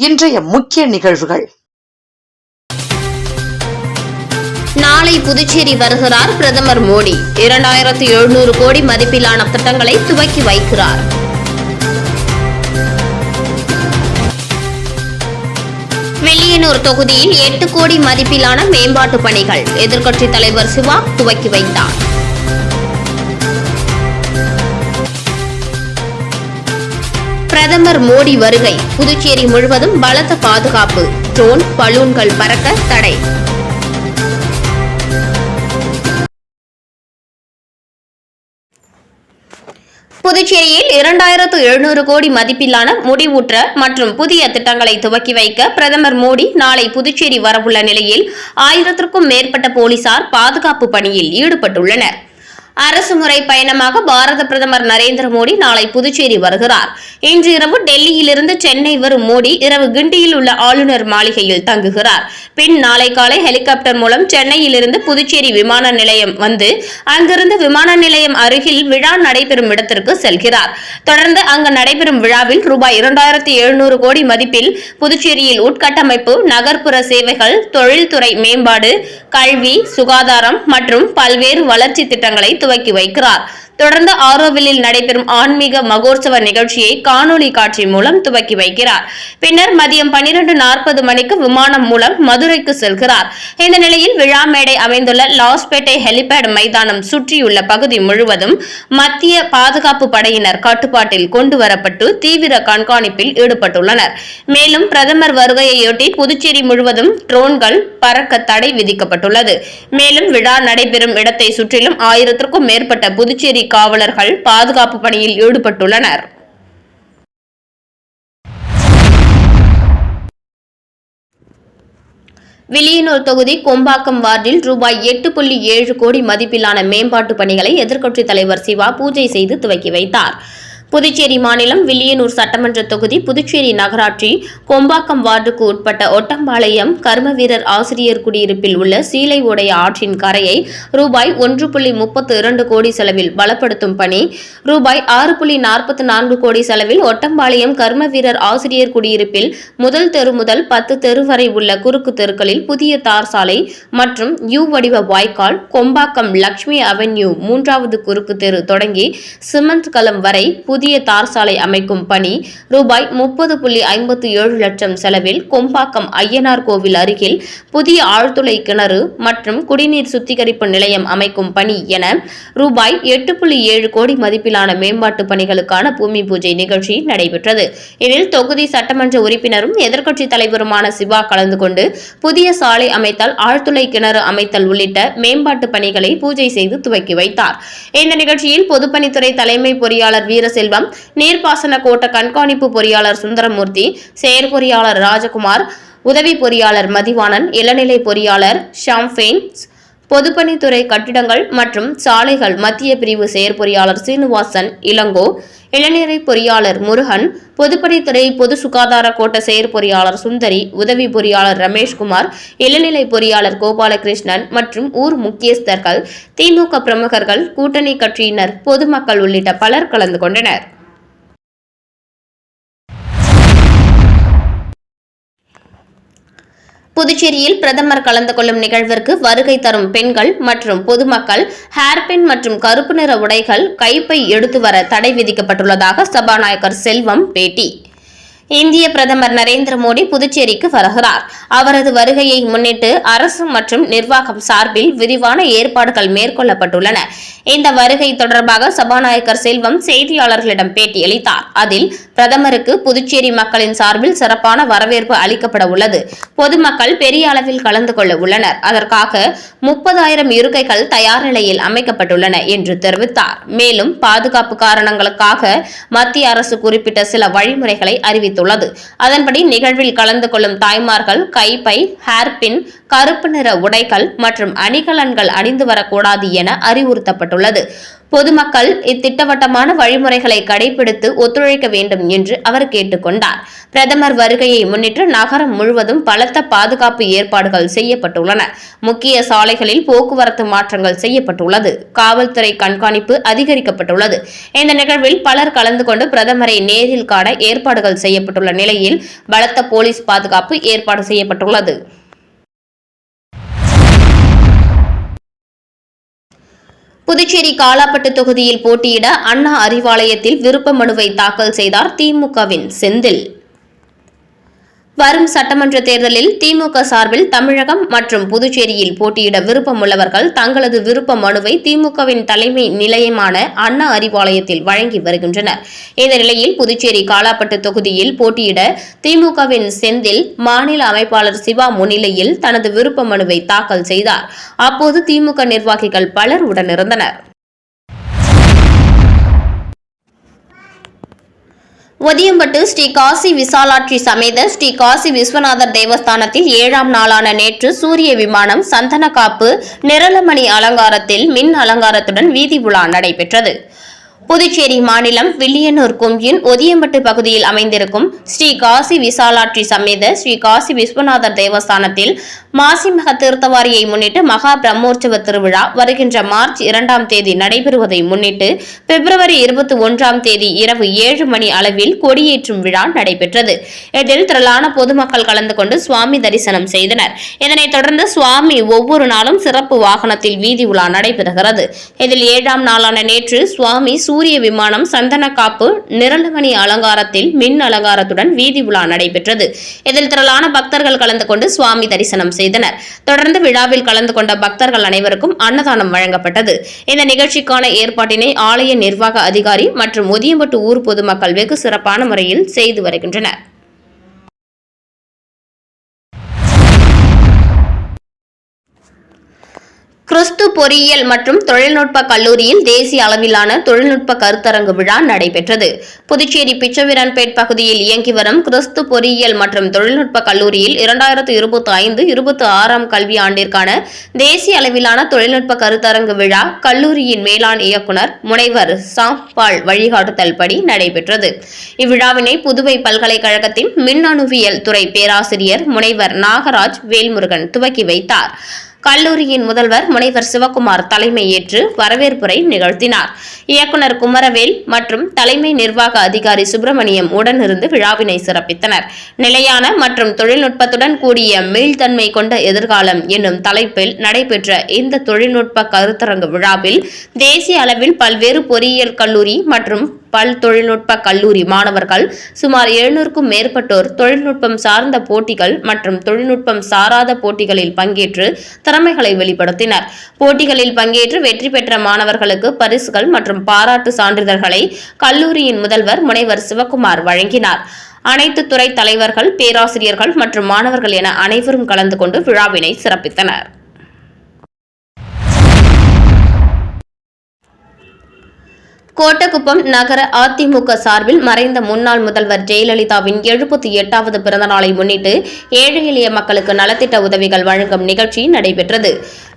இன்றைய முக்கிய நிகழ்வுகள். நாளை புதுச்சேரி வருகிறார் பிரதமர் மோடி. 2700 கோடி மதிப்பிலான திட்டங்களை துவக்கி வைக்கிறார். வில்லியனூர் தொகுதியில் 8 கோடி மதிப்பிலான மேம்பாட்டு பணிகள் எதிர்க்கட்சித் தலைவர் சிவா துவக்கி வைத்தார். பிரதமர் மோடி வருகை. புதுச்சேரி முழுவதும் பலத்த பாதுகாப்பு. ட்ரோன் பலூன்கள் பறக்க தடை. புதுச்சேரியில் 2700 கோடி மதிப்பிலான முடிவுற்ற மற்றும் புதிய திட்டங்களை துவக்கி வைக்க பிரதமர் மோடி நாளை புதுச்சேரி வரவுள்ள நிலையில் 1000க்கும் மேற்பட்ட போலீசார் பாதுகாப்பு பணியில் ஈடுபட்டுள்ளனர். அரசுமுறை பயணமாக பாரத பிரதமர் நரேந்திர மோடி நாளை புதுச்சேரி வருகிறார். இன்று இரவு டெல்லியிலிருந்து சென்னை வரும் மோடி இரவு கிண்டியில் உள்ள ஆளுநர் மாளிகையில் தங்குகிறார். பின் நாளை காலை ஹெலிகாப்டர் மூலம் சென்னையிலிருந்து புதுச்சேரி விமான நிலையம் வந்து அங்கிருந்து விமான நிலையம் அருகில் விழா நடைபெறும் இடத்திற்கு செல்கிறார். தொடர்ந்து அங்கு நடைபெறும் விழாவில் ரூபாய் 2700 கோடி மதிப்பில் புதுச்சேரியில் உட்கட்டமைப்பு, நகர்ப்புற சேவைகள், தொழில்துறை மேம்பாடு, கல்வி, சுகாதாரம் மற்றும் பல்வேறு வளர்ச்சி திட்டங்களை துவக்கி வைக்கிறார். தொடர்ந்து ஆரோவில்லில் நடைபெறும் ஆன்மீக மகோற்சவ நிகழ்ச்சியை காணொலி காட்சி மூலம் துவக்கி வைக்கிறார். பின்னர் மதியம் 12:40 மணிக்கு விமானம் மூலம் மதுரைக்கு செல்கிறார். இந்த நிலையில் விழா மேடை அமைந்துள்ள லாஸ்பேட்டை ஹெலிபேட் மைதானம் சுற்றியுள்ள பகுதி முழுவதும் மத்திய பாதுகாப்பு படையினர் கட்டுப்பாட்டில் கொண்டுவரப்பட்டு தீவிர கண்காணிப்பில் ஈடுபட்டுள்ளனர். மேலும் பிரதமர் வருகையொட்டி புதுச்சேரி முழுவதும் ட்ரோன்கள் பறக்க தடை விதிக்கப்பட்டுள்ளது. மேலும் விழா நடைபெறும் இடத்தை சுற்றிலும் 1000க்கும் மேற்பட்ட புதுச்சேரி காவலர்கள் பாதுகாப்பு பணியில் ஈடுபட்டுள்ளனர். வில்லியனூர் தொகுதி கொம்பாக்கம் வார்டில் ரூபாய் 8.7 கோடி மதிப்பிலான மேம்பாட்டு பணிகளை எதிர்க்கட்சித் தலைவர் சிவா பூஜை செய்து துவக்கி வைத்தார். புதுச்சேரி மாநிலம் வில்லியனூர் சட்டமன்ற தொகுதி புதுச்சேரி நகராட்சி கொம்பாக்கம் வார்டுக்கு உட்பட்ட ஒட்டம்பாளையம் கர்மவீரர் ஆசிரியர் குடியிருப்பில் உள்ள சீலை உடைய ஆற்றின் கரையை ரூபாய் 1.32 கோடி செலவில் பலப்படுத்தும் பணி, ரூபாய் 6.44 கோடி செலவில் ஒட்டம்பாளையம் கர்மவீரர் ஆசிரியர் குடியிருப்பில் முதல் தெரு முதல் 10 தெரு வரை உள்ள குறுக்கு தெருக்களில் புதிய தார் சாலை மற்றும் யூ வடிவ வாய்க்கால், கொம்பாக்கம் லட்சுமி அவென்யூ 3வது குறுக்கு தெரு தொடங்கி சிமெண்ட் களம் வரை புதிய தார் சாலை அமைக்கும் பணி, ரூபாய் 30.57 லட்சம் செலவில் கொம்பாக்கம் ஐயனார் கோவில் அருகில் புதிய ஆழ்துளை கிணறு மற்றும் குடிநீர் சுத்திகரிப்பு நிலையம் அமைக்கும் பணி என ரூபாய் 8.7 கோடி மதிப்பிலான மேம்பாட்டு பணிகளுக்கான பூமி பூஜை நிகழ்ச்சி நடைபெற்றது. இதில் தொகுதி சட்டமன்ற உறுப்பினரும் எதிர்க்கட்சித் தலைவருமான சிவா கலந்து கொண்டு புதிய சாலை அமைத்தல், ஆழ்துளை கிணறு அமைத்தல் உள்ளிட்ட மேம்பாட்டு பணிகளை பூஜை செய்து துவக்கி வைத்தார். இந்த நிகழ்ச்சியில் பொதுப்பணித்துறை தலைமை பொறியாளர் வீரசெல்வம், நீர்ப்பாசன கோட்ட கண்காணிப்பு பொறியாளர் சுந்தரமூர்த்தி, செயற்பொறியாளர் ராஜகுமார், உதவி பொறியாளர் மதிவாணன், இளநிலை பொறியாளர் ஷாம்பெயின், பொதுப்பணித்துறை கட்டிடங்கள் மற்றும் சாலைகள் மத்திய பிரிவு செயற்பொறியாளர் சீனிவாசன் இளங்கோ, இளநிலை பொறியாளர் முருகன், பொதுப்பணித்துறை பொது சுகாதார கோட்ட செயற்பொறியாளர் சுந்தரி, உதவி பொறியாளர் ரமேஷ்குமார், இளநிலை பொறியாளர் கோபாலகிருஷ்ணன் மற்றும் ஊர் முக்கியஸ்தர்கள், திமுக பிரமுகர்கள், கூட்டணி கட்சியினர், பொதுமக்கள் உள்ளிட்ட பலர் கலந்து கொண்டனர். புதுச்சேரியில் பிரதமர் கலந்து கொள்ளும் நிகழ்விற்கு வருகை தரும் பெண்கள் மற்றும் பொதுமக்கள் ஹேர்பின் மற்றும் கருப்பு நிற உடைகள், கைப்பை எடுத்து வர தடை விதிக்கப்பட்டுள்ளதாக சபாநாயகர் செல்வம் பேட்டி. இந்திய பிரதமர் நரேந்திர மோடி புதுச்சேரிக்கு வருகிறார். அவரது வருகையை முன்னிட்டு அரசு மற்றும் நிர்வாகம் சார்பில் விரிவான ஏற்பாடுகள் மேற்கொள்ளப்பட்டுள்ளன. இந்த வருகை தொடர்பாக சபாநாயகர் செல்வம் செய்தியாளர்களிடம் பேட்டியளித்தார். அதில் பிரதமருக்கு புதுச்சேரி மக்களின் சார்பில் சிறப்பான வரவேற்பு அளிக்கப்பட உள்ளது. பொதுமக்கள் பெரிய அளவில் கலந்து கொள்ள உள்ளனர். அதற்காக 30,000 இருக்கைகள் தயார் நிலையில் அமைக்கப்பட்டுள்ளன என்று தெரிவித்தார். மேலும் பாதுகாப்பு காரணங்களுக்காக மத்திய அரசு குறிப்பிட்ட சில வழிமுறைகளை அறிவித்துள்ளது. அதன்படி நிகழ்வில் கலந்து கொள்ளும் தாய்மார்கள் கைப்பை, ஹேர்பின், கருப்பு நிற உடைகள் மற்றும் அணிகலன்கள் அணிந்து வரக்கூடாது என அறிவுறுத்தப்பட்டுள்ளது. பொதுமக்கள் இத்திட்டவட்டமான வழிமுறைகளை கடைபிடித்து ஒத்துழைக்க வேண்டும் என்று அவர் கேட்டுக் கொண்டார். பிரதமர் வருகையை முன்னிட்டு நகரம் முழுவதும் பலத்த பாதுகாப்பு ஏற்பாடுகள் செய்யப்பட்டுள்ளன. முக்கிய சாலைகளில் போக்குவரத்து மாற்றங்கள் செய்யப்பட்டுள்ளது. காவல்துறை கண்காணிப்பு அதிகரிக்கப்பட்டுள்ளது. இந்த நிகழ்வில் பலர் கலந்து கொண்டு பிரதமரை நேரில் காண ஏற்பாடுகள் செய்யப்பட்டுள்ள நிலையில் பலத்த போலீஸ் பாதுகாப்பு ஏற்பாடு செய்யப்பட்டுள்ளது. புதுச்சேரி காலாப்பட்டு தொகுதியில் போட்டியிட அண்ணா அறிவாலயத்தில் விருப்ப மனுவை தாக்கல் செய்தார் திமுகவின் செந்தில். வரும் சட்டமன்ற தேர்தலில் திமுக சார்பில் தமிழகம் மற்றும் புதுச்சேரியில் போட்டியிட விருப்பமுள்ளவர்கள் தங்களது விருப்ப மனுவை திமுகவின் தலைமை நிலையமான அண்ணா அறிவாலயத்தில் வழங்கி வருகின்றனர். இந்த நிலையில் புதுச்சேரி காலாப்பட்டு தொகுதியில் போட்டியிட திமுகவின் செந்தில் மாநில அமைப்பாளர் சிவா முன்னிலையில் தனது விருப்ப மனுவை தாக்கல் செய்தார். அப்போது திமுக நிர்வாகிகள் பலர் உடனிருந்தனர். ஒதியம்பட்டு ஸ்ரீ காசி விசாலாட்சி சமேத ஸ்ரீ காசி விஸ்வநாதர் தேவஸ்தானத்தில் 7ஆம் நாளான நேற்று சூரிய விமானம் சந்தனக்காப்பு நிரலமணி அலங்காரத்தில் மின் அலங்காரத்துடன் வீதி உலா நடைபெற்றது. புதுச்சேரி மாநிலம் வில்லியனூர் கொம்யூன் ஒதியம்பட்டு பகுதியில் அமைந்திருக்கும் ஸ்ரீ காசி விசாலாட்சி சமேத ஸ்ரீ காசி விஸ்வநாதர் தேவஸ்தானத்தில் மாசிமக தீர்த்தவாரியை முன்னிட்டு மகா பிரம்மோற்சவ திருவிழா வருகின்ற மார்ச் 2ஆம் தேதி நடைபெறுவதை முன்னிட்டு பிப்ரவரி 21ஆம் தேதி இரவு 7 மணி அளவில் கொடியேற்றும் விழா நடைபெற்றது. இதில் திரளான பொதுமக்கள் கலந்து கொண்டு சுவாமி தரிசனம் செய்தனர். இதனைத் தொடர்ந்து சுவாமி ஒவ்வொரு நாளும் சிறப்பு வாகனத்தில் வீதி உலா நடைபெறுகிறது. இதில் 7ஆம் நாளான நேற்று சுவாமி சூரிய விமானம் சந்தனக்காப்பு நிரலமணி அலங்காரத்தில் மின் அலங்காரத்துடன் வீதி உலா நடைபெற்றது. இதில் திரளான பக்தர்கள் கலந்து கொண்டு சுவாமி தரிசனம் செய்தனர். தொடர்ந்து விழாவில் கலந்து கொண்ட பக்தர்கள் அனைவருக்கும் அன்னதானம் வழங்கப்பட்டது. இந்த நிகழ்ச்சிக்கான ஏற்பாட்டினை ஆலய நிர்வாக அதிகாரி மற்றும் ஒதியம்பட்டு ஊர் பொதுமக்கள் வெகு சிறப்பான முறையில் செய்து வருகின்றனர். கிறிஸ்து பொறியியல் மற்றும் தொழில்நுட்ப கல்லூரியில் தேசிய அளவிலான தொழில்நுட்ப கருத்தரங்கு விழா நடைபெற்றது. புதுச்சேரி பிச்சவீரன்பேட் பகுதியில் இயங்கி வரும் கிறிஸ்து பொறியியல் மற்றும் தொழில்நுட்ப கல்லூரியில் 2025-26ஆம் கல்வி ஆண்டிற்கான தேசிய அளவிலான தொழில்நுட்ப கருத்தரங்கு விழா கல்லூரியின் மேலாண் இயக்குநர் முனைவர் சாம்பால் வழிகாட்டுதல் படி நடைபெற்றது. இவ்விழாவினை புதுவை பல்கலைக்கழகத்தின் மின்னணுவியல் துறை பேராசிரியர் முனைவர் நாகராஜ் வேல்முருகன் துவக்கி வைத்தார். கல்லூரியின் முதல்வர் முனைவர் சிவக்குமார் தலைமையேற்று வரவேற்புரை நிகழ்த்தினார். இயக்குநர் குமரவேல் மற்றும் தலைமை நிர்வாக அதிகாரி சுப்பிரமணியம் உடனிருந்து விழாவினை சிறப்பித்தனர். நிலையான மற்றும் தொழில்நுட்பத்துடன் கூடிய மீள்தன்மை கொண்ட எதிர்காலம் என்னும் தலைப்பில் நடைபெற்ற இந்த தொழில்நுட்ப கருத்தரங்கு விழாவில் தேசிய அளவில் பல்வேறு பொறியியல் கல்லூரி மற்றும் பல் தொழில்நுட்ப கல்லூரி மாணவர்கள் சுமார் 700க்கும் மேற்பட்டோர் தொழில்நுட்பம் சார்ந்த போட்டிகள் மற்றும் தொழில்நுட்பம் சாராத போட்டிகளில் பங்கேற்று திறமைகளை வெளிப்படுத்தினர். போட்டிகளில் பங்கேற்று வெற்றி பெற்ற மாணவர்களுக்கு பரிசுகள் மற்றும் பாராட்டு சான்றிதழ்களை கல்லூரியின் முதல்வர் முனைவர் சிவக்குமார் வழங்கினார். அனைத்து துறை தலைவர்கள், பேராசிரியர்கள் மற்றும் மாணவர்கள் என அனைவரும் கலந்து கொண்டு விழாவினை சிறப்பித்தனர். கோட்டக்குப்பம் நகர அதிமுக சார்பில் மறைந்த முன்னாள் முதல்வர் ஜெயலலிதாவின் 78வது பிறந்த நாளை முன்னிட்டு ஏழை எளிய மக்களுக்கு நலத்திட்ட உதவிகள் வழங்கும் நிகழ்ச்சி நடைபெற்றது.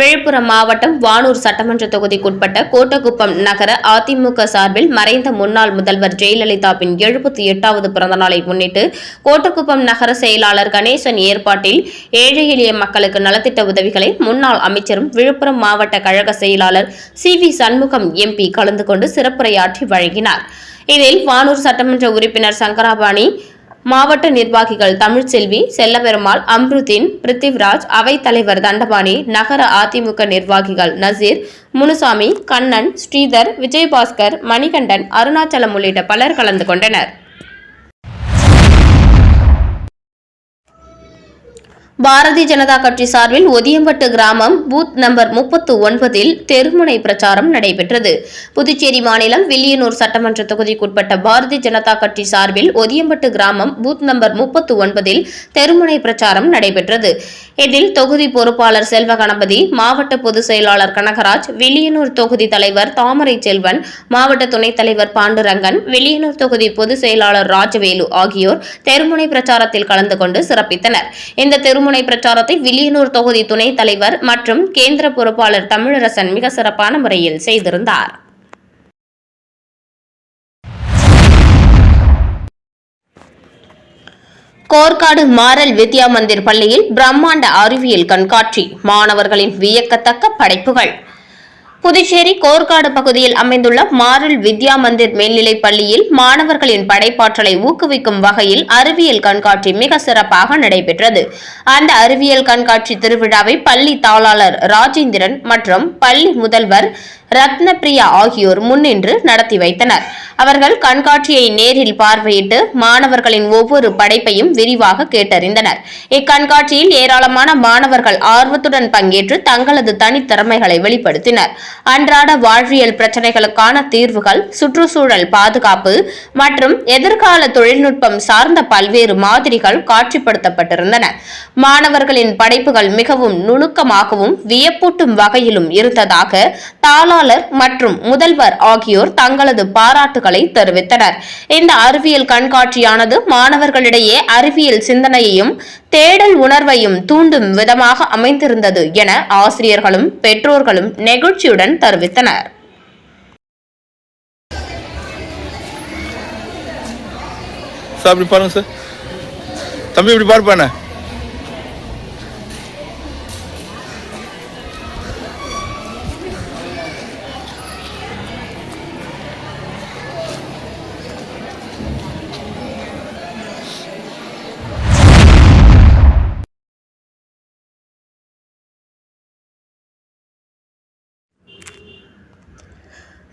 விழுப்புரம் மாவட்டம் வானூர் சட்டமன்ற தொகுதிக்குட்பட்ட கோட்டக்குப்பம் நகர அதிமுக சார்பில் மறைந்த முன்னாள் முதல்வர் ஜெயலலிதாவின் 78வது பிறந்த நாளை முன்னிட்டு கோட்டக்குப்பம் நகர செயலாளர் கணேசன் ஏற்பாட்டில் ஏழை எளிய மக்களுக்கு நலத்திட்ட உதவிகளை முன்னாள் அமைச்சரும் விழுப்புரம் மாவட்ட கழக செயலாளர் CV சண்முகம் MP கலந்து கொண்டு சிறப்புரையாற்றி வழங்கினார். இதில் வானூர் சட்டமன்ற உறுப்பினர் சங்கராபாணி, மாவட்ட நிர்வாகிகள் தமிழ்ச்செல்வி, செல்லபெருமாள், அம்ருதீன், பிருத்திவிராஜ், அவைத் தலைவர் தண்டபாணி, நகர அதிமுக நிர்வாகிகள் நசீர், முனுசாமி, கண்ணன், ஸ்ரீதர், விஜயபாஸ்கர், மணிகண்டன், அருணாச்சலம் உள்ளிட்ட பலர் கலந்து கொண்டனர். பாரதிய ஜனதா கட்சி சார்பில் ஒதியம்பட்டு கிராமம் பூத் நம்பர் 39இல் தெருமுனை பிரச்சாரம் நடைபெற்றது. புதுச்சேரி மாநிலம் வில்லியனூர் சட்டமன்ற தொகுதிக்குட்பட்ட பாரதிய ஜனதா கட்சி சார்பில் ஒதியம்பட்டு கிராமம் பூத் நம்பர் 39இல் தெருமுனை பிரச்சாரம் நடைபெற்றது. இதில் தொகுதி பொறுப்பாளர் செல்வ கணபதி, மாவட்ட பொதுச் செயலாளர் கனகராஜ், வில்லியனூர் தொகுதி தலைவர் தாமரை செல்வன், மாவட்ட துணைத் தலைவர் பாண்டுரங்கன், வில்லியனூர் தொகுதி பொதுச் செயலாளர் ராஜவேலு ஆகியோர் தெருமுனை பிரச்சாரத்தில் கலந்து கொண்டு சிறப்பித்தனர். இந்த தெருமுனை பிரச்சாரத்தை வில்லியனூர் தொகுதி துணைத் தலைவர் மற்றும் கேந்திர பொறுப்பாளர் தமிழரசன் மிக சிறப்பான முறையில் செய்திருந்தார். கோர்க்காடு மாரல் வித்யா மந்திர் பள்ளியில் பிரம்மாண்ட அறிவியல் கண்காட்சி, மாணவர்களின் வியக்கத்தக்க படைப்புகள். புதுச்சேரி கோர்க்காடு பகுதியில் அமைந்துள்ள மாரல் வித்யா மந்திர் மேல்நிலைப் பள்ளியில் மாணவர்களின் படைப்பாற்றலை ஊக்குவிக்கும் வகையில் அறிவியல் கண்காட்சி மிக சிறப்பாக நடைபெற்றது. அந்த அறிவியல் கண்காட்சி திருவிழாவை பள்ளி தாளாளர் ராஜேந்திரன் மற்றும் பள்ளி முதல்வர் ரத்னபிரியா ஆகியோர் முன்னின்று நடத்தி வைத்தனர். அவர்கள் கண்காட்சியை நேரில் பார்வையிட்டு மாணவர்களின் ஒவ்வொரு படைப்பையும் விரிவாக கேட்டறிந்தனர். இக்கண்காட்சியில் ஏராளமான மாணவர்கள் ஆர்வத்துடன் பங்கேற்று தங்களது தனித்திறமைகளை வெளிப்படுத்தினர். அன்றாட வாழ்வியல் பிரச்சினைகளுக்கான தீர்வுகள், சுற்றுச்சூழல் பாதுகாப்பு மற்றும் எதிர்கால தொழில்நுட்பம் சார்ந்த பல்வேறு மாதிரிகள் காட்சிப்படுத்தப்பட்டிருந்தன. மாணவர்களின் படைப்புகள் மிகவும் நுணுக்கமாகவும் வியப்பூட்டும் வகையிலும் இருந்ததாக தாளாளர் மற்றும் முதல்வர் ஆகியோர் தங்களது பாராட்டுகளை தெரிவித்தனர். இந்த அறிவியல் கண்காட்சியானது மாணவர்களிடையே அறிவியல் சிந்தனையையும் தேடல் உணர்வையும் தூண்டும் விதமாக அமைந்திருந்தது என ஆசிரியர்களும் பெற்றோர்களும் நெகிழ்ச்சியுடன் தெரிவித்தனர்.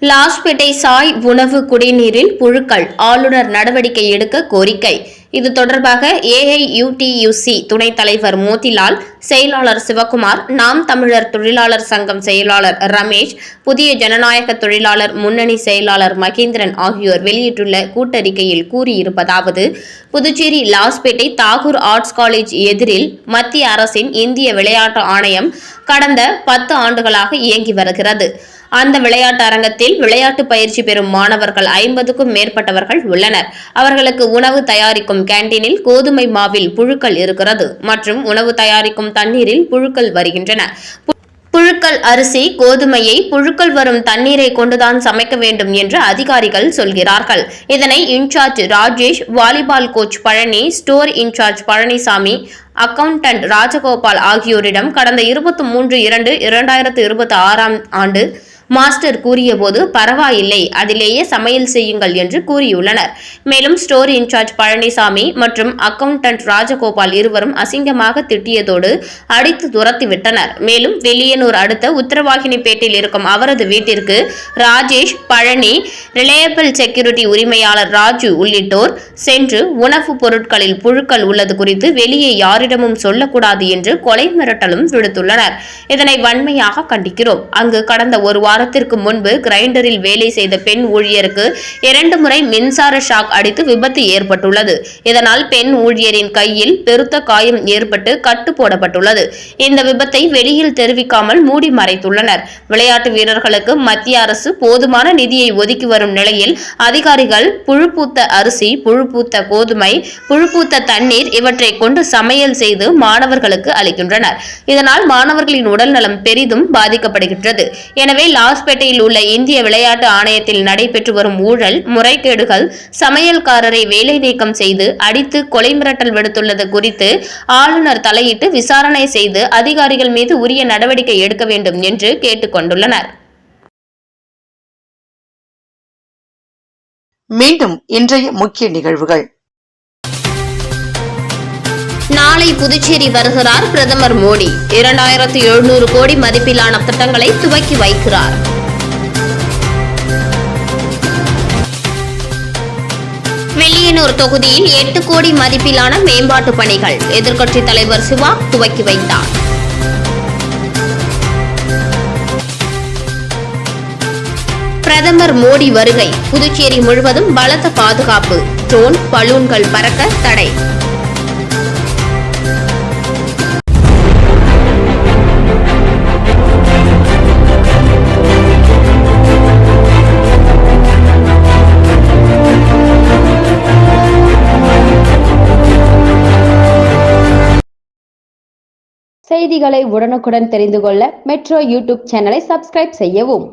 லாஸ்பேட்டை சாய் உணவு குடிநீரில் புழுக்கள், ஆளுநர் நடவடிக்கை எடுக்க கோரிக்கை. இது தொடர்பாக AIUTUC துணைத் தலைவர் மோதிலால், செயலாளர் சிவகுமார், நாம் தமிழர் தொழிலாளர் சங்கம் செயலாளர் ரமேஷ், புதிய ஜனநாயக தொழிலாளர் முன்னணி செயலாளர் மகேந்திரன் ஆகியோர் வெளியிட்டுள்ள கூட்டறிக்கையில் கூறியிருப்பதாவது: புதுச்சேரி லாஸ்பேட்டை தாகூர் ஆர்ட்ஸ் காலேஜ் எதிரில் மத்திய அரசின் இந்திய விளையாட்டு ஆணையம் கடந்த 10 ஆண்டுகளாக இயங்கி வருகிறது. அந்த விளையாட்டு அரங்கத்தில் விளையாட்டு பயிற்சி பெறும் மாணவர்கள் 50க்கும் மேற்பட்டவர்கள் உள்ளனர். அவர்களுக்கு உணவு தயாரிக்கும் கேண்டீனில் கோதுமை மாவில் புழுக்கள் இருக்கிறது மற்றும் உணவு தயாரிக்கும் தண்ணீரில் புழுக்கள் வருகின்றன. புழுக்கள் அரிசி, கோதுமையை புழுக்கள் வரும் தண்ணீரை கொண்டுதான் சமைக்க வேண்டும் என்று அதிகாரிகள் சொல்கிறார்கள். இதனை incharge Rajesh, volleyball coach Palani, store incharge Palanisamy, accountant Rajagopal ஆகியோரிடம் கடந்த 23/2/2026 ஆண்டு மாஸ்டர் கூறியபோது பரவாயில்லை, அதிலேயே சமையல் செய்யுங்கள் என்று கூறியுள்ளனர். மேலும் ஸ்டோர் இன்சார்ஜ் பழனிசாமி மற்றும் அக்கவுண்டன்ட் ராஜகோபால் இருவரும் அசிங்கமாக திட்டியதோடு அடித்து துரத்திவிட்டனர். மேலும் வெளியனூர் அடுத்த உத்தரவாகினிப்பேட்டில் இருக்கும் அவரது வீட்டிற்கு ராஜேஷ், பழனி, ரிலையபிள் செக்யூரிட்டி உரிமையாளர் ராஜு உள்ளிட்டோர் சென்று உணவுப் பொருட்களில் புழுக்கள் உள்ளது குறித்து வெளியே யாரிடமும் சொல்லக்கூடாது என்று கொலை மிரட்டலும் விடுத்துள்ளனர். இதனை வன்மையாக கண்டிக்கிறோம். அங்கு கடந்த ஒரு வாரத்திற்கு முன்பு கிரைண்டரில் வேலை செய்த பெண் ஊழியருக்கு 2 முறை மின்சார ஷாக் அடித்து விபத்து ஏற்பட்டுள்ளது. இதனால் பெண் ஊழியரின் கையில் பெருத்த காயம் ஏற்பட்டு கட்டு போடப்பட்டுள்ளது. இந்த விபத்தை வெளியில் தெரிவிக்காமல் மூடி மறைத்துள்ளனர். விளையாட்டு வீரர்களுக்கு மத்திய அரசு போதுமான நிதியை ஒதுக்கி வரும் நிலையில் அதிகாரிகள் புழுப்பூத்த அரிசி, புழுப்பூத்த கோதுமை, புழுப்பூத்த தண்ணீர் இவற்றை கொண்டு சமையல் செய்து மாணவர்களுக்கு அளிக்கின்றனர். இதனால் மாணவர்களின் உடல்நலம் பெரிதும் பாதிக்கப்படுகின்றது. எனவே லாஸ்பேட்டையில் உள்ள இந்திய விளையாட்டு ஆணையத்தில் நடைபெற்று வரும் ஊழல், முறைகேடுகள், சமையல்காரரை வேலை நீக்கம் செய்து அடித்து கொலை மிரட்டல் விடுத்துள்ளது குறித்து ஆளுநர் தலையிட்டு விசாரணை செய்து அதிகாரிகள் மீது உரிய நடவடிக்கை எடுக்க வேண்டும் என்று கேட்டுக் கொண்டுள்ளனர். மீண்டும் இன்றைய முக்கிய நிகழ்வுகள். நாளை புதுச்சேரி வருகிறார் பிரதமர் மோடி. 2700 கோடி மதிப்பிலான திட்டங்களை துவக்கி வைக்கிறார். வெளியனூர் தொகுதியில் 8 கோடி மதிப்பிலான மேம்பாட்டு பணிகள் எதிர்க்கட்சித் தலைவர் சிவா துவக்கி வைத்தார். பிரதமர் மோடி வருகை, புதுச்சேரி முழுவதும் பலத்த பாதுகாப்பு, ட்ரோன், பலூன்கள் பறக்க தடை. செய்திகளை உடனுக்குடன் தெரிந்து கொள்ள மெட்ரோ யூடியூப் சேனலை சப்ஸ்கிரைப் செய்யவும்.